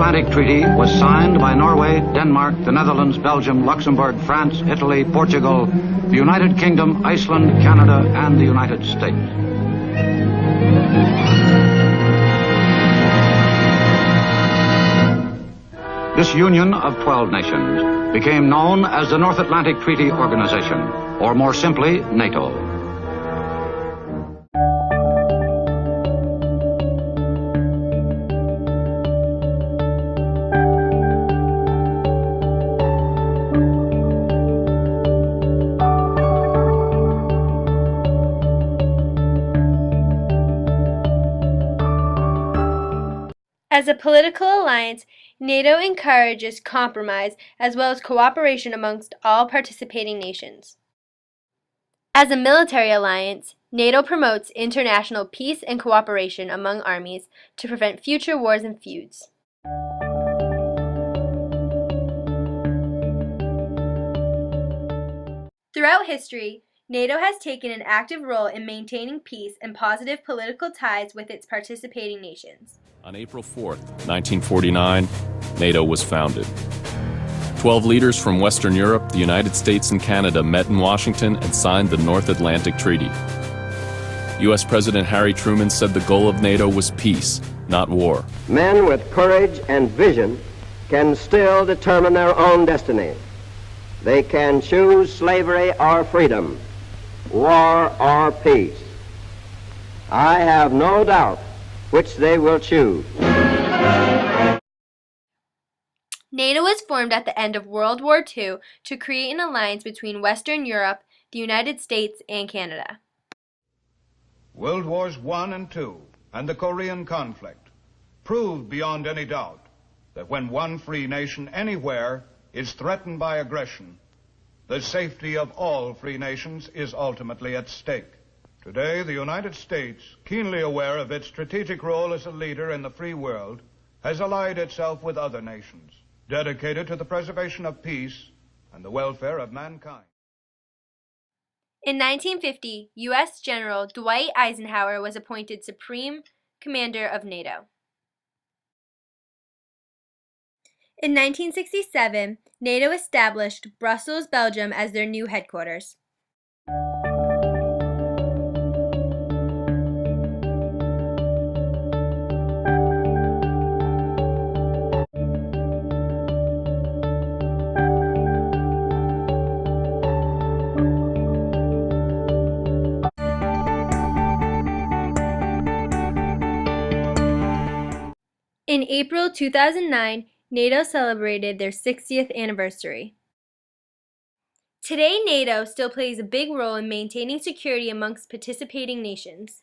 Atlantic Treaty was signed by Norway, Denmark, the Netherlands, Belgium, Luxembourg, France, Italy, Portugal, the United Kingdom, Iceland, Canada, and the United States. This union of 12 nations became known as the North Atlantic Treaty Organization, or more simply, NATO. As a political alliance, NATO encourages compromise as well as cooperation amongst all participating nations. As a military alliance, NATO promotes international peace and cooperation among armies to prevent future wars and feuds. Throughout history, NATO has taken an active role in maintaining peace and positive political ties with its participating nations. On April 4th, 1949, NATO was founded. 12 leaders from Western Europe, the United States, and Canada met in Washington and signed the North Atlantic Treaty. U.S. President Harry Truman said the goal of NATO was peace, not war. Men with courage and vision can still determine their own destiny. They can choose slavery or freedom, war or peace. I have no doubt which they will choose. NATO was formed at the end of World War II to create an alliance between Western Europe, the United States, and Canada. World Wars I and II and the Korean conflict proved beyond any doubt that when one free nation anywhere is threatened by aggression, the safety of all free nations is ultimately at stake. Today, the United States, keenly aware of its strategic role as a leader in the free world, has allied itself with other nations, dedicated to the preservation of peace and the welfare of mankind. In 1950, U.S. General Dwight Eisenhower was appointed Supreme Commander of NATO. In 1967, NATO established Brussels, Belgium as their new headquarters. In April 2009, NATO celebrated their 60th anniversary. Today, NATO still plays a big role in maintaining security amongst participating nations.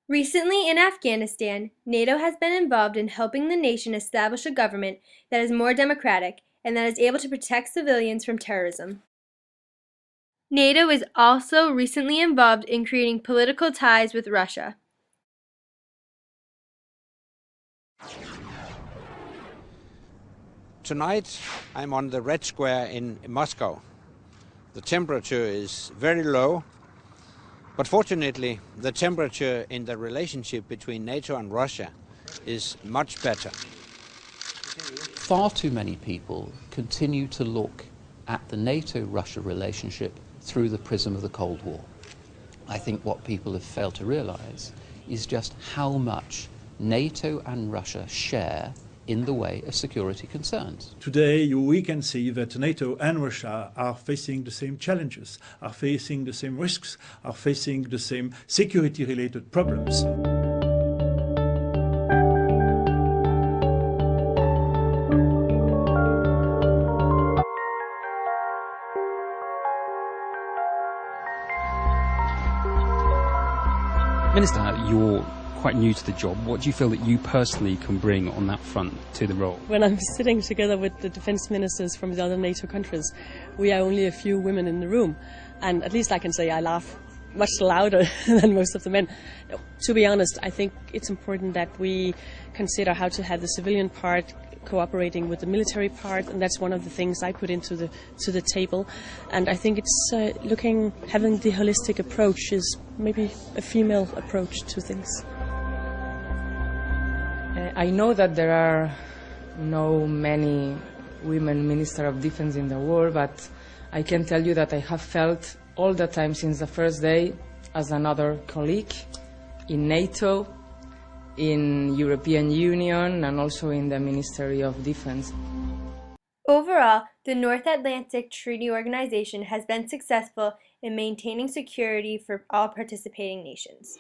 Recently in Afghanistan, NATO has been involved in helping the nation establish a government that is more democratic and that is able to protect civilians from terrorism. NATO is also recently involved in creating political ties with Russia. Tonight I'm on the Red Square in Moscow. The temperature is very low, but fortunately the temperature in the relationship between NATO and Russia is much better. Far too many people continue to look at the NATO-Russia relationship through the prism of the Cold War. I think what people have failed to realize is just how much NATO and Russia share in the way of security concerns. Today we can see that NATO and Russia are facing the same challenges, are facing the same risks, are facing the same security-related problems. Minister, you're quite new to the job. What do you feel that you personally can bring on that front to the role? When I'm sitting together with the defense ministers from the other NATO countries, we are only a few women in the room, and at least I can say I laugh much louder than most of the men. To be honest, I think it's important that we consider how to have the civilian part cooperating with the military part, and that's one of the things I put into the table. And I think it's having the holistic approach is maybe a female approach to things. I know that there are no many women Minister of Defense in the world, but I can tell you that I have felt all the time since the first day as another colleague in NATO, in European Union, and also in the Ministry of Defense. Overall, the North Atlantic Treaty Organization has been successful in maintaining security for all participating nations.